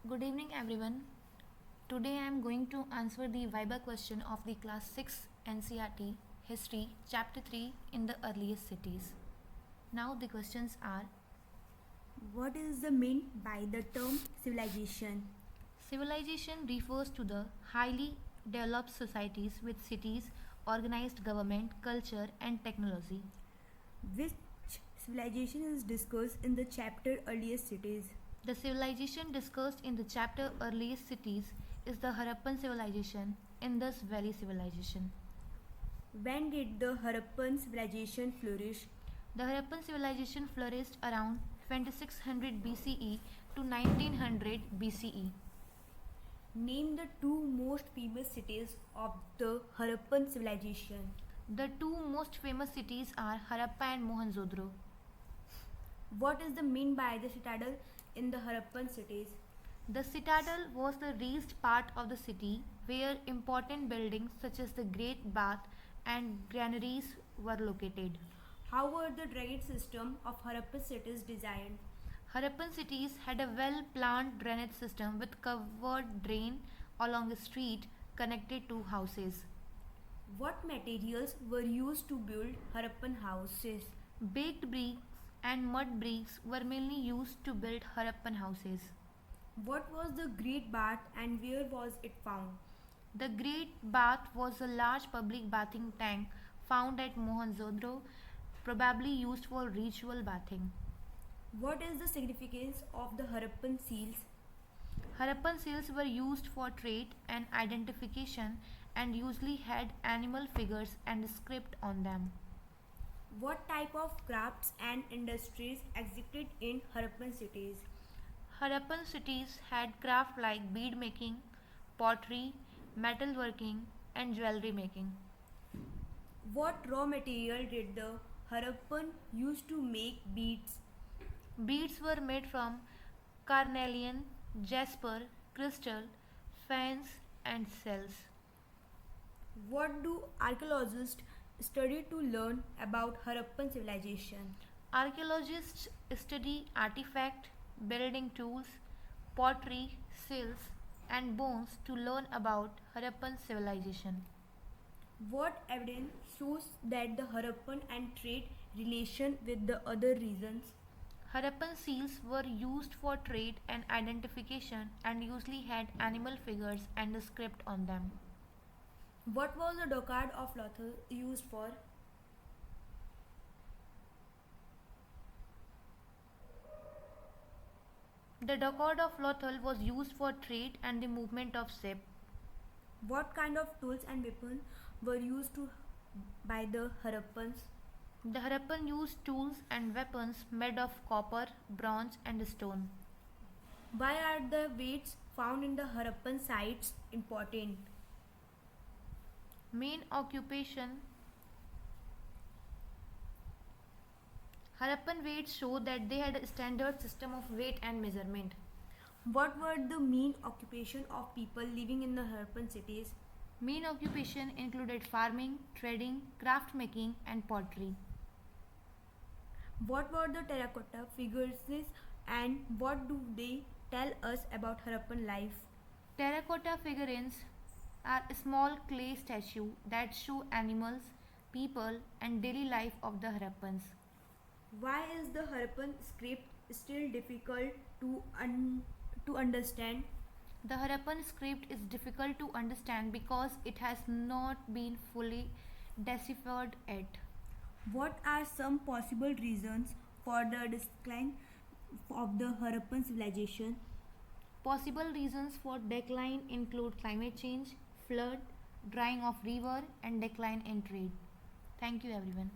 Good evening everyone. Today I am going to answer the Viva question of the class 6 NCERT History chapter 3 in the earliest cities. Now the questions are: What is the meant by the term civilization? civilization refers to the highly developed societies with cities, organized government, culture and technology. Which civilization is discussed in the chapter earliest cities? The civilization discussed in the chapter earliest cities is the Harappan civilization, Indus Valley civilization. When did the Harappan civilization flourish? The Harappan civilization flourished around 2600 BCE to 1900 BCE. Name the two most famous cities of the Harappan civilization. The two most famous cities are Harappa and Mohenjo-daro. What is the mean by the citadel in the Harappan cities? The citadel was the raised part of the city where important buildings such as the Great Bath and granaries were located. How were the drainage system of Harappan cities designed? Harappan cities had a well-planned drainage system with covered drain along a street connected to houses. What materials were used to build Harappan houses? Baked bricks and mud bricks were mainly used to build Harappan houses. What was the Great Bath and where was it found? The Great Bath was a large public bathing tank found at Mohenjo-daro, probably used for ritual bathing. What is the significance of the Harappan seals? Harappan seals were used for trade and identification and usually had animal figures and a script on them. What type of crafts and industries existed in Harappan cities? Harappan cities had craft like bead making, pottery, metalworking, and jewelry making. What raw material did the Harappan use to make beads? Beads were made from carnelian, jasper, crystal, fans, and cells. What do archaeologists study to learn about Harappan civilization? Archaeologists study artifacts, building tools, pottery, seals, and bones to learn about Harappan civilization. What evidence shows that the Harappan and trade relation with the other regions? Harappan seals were used for trade and identification and usually had animal figures and a script on them. What was the dockyard of Lothal used for? The dockyard of Lothal was used for trade and the movement of ship. What kind of tools and weapons were used by the Harappans? The Harappan used tools and weapons made of copper, bronze, and stone. Why are the weights found in the Harappan sites important? Main occupation: Harappan weights show that they had a standard system of weight and measurement. What were the main occupation of people living in the Harappan cities? Main occupation included farming, trading, craft making, and pottery. What were the terracotta figures and what do they tell us about Harappan life? Terracotta figurines are a small clay statue that show animals, people, and daily life of the Harappans. Why is the Harappan script still difficult to understand? The Harappan script is difficult to understand because it has not been fully deciphered yet. What are some possible reasons for the decline of the Harappan civilization? Possible reasons for decline include climate change, flood, drying of river, and decline in trade. Thank you everyone.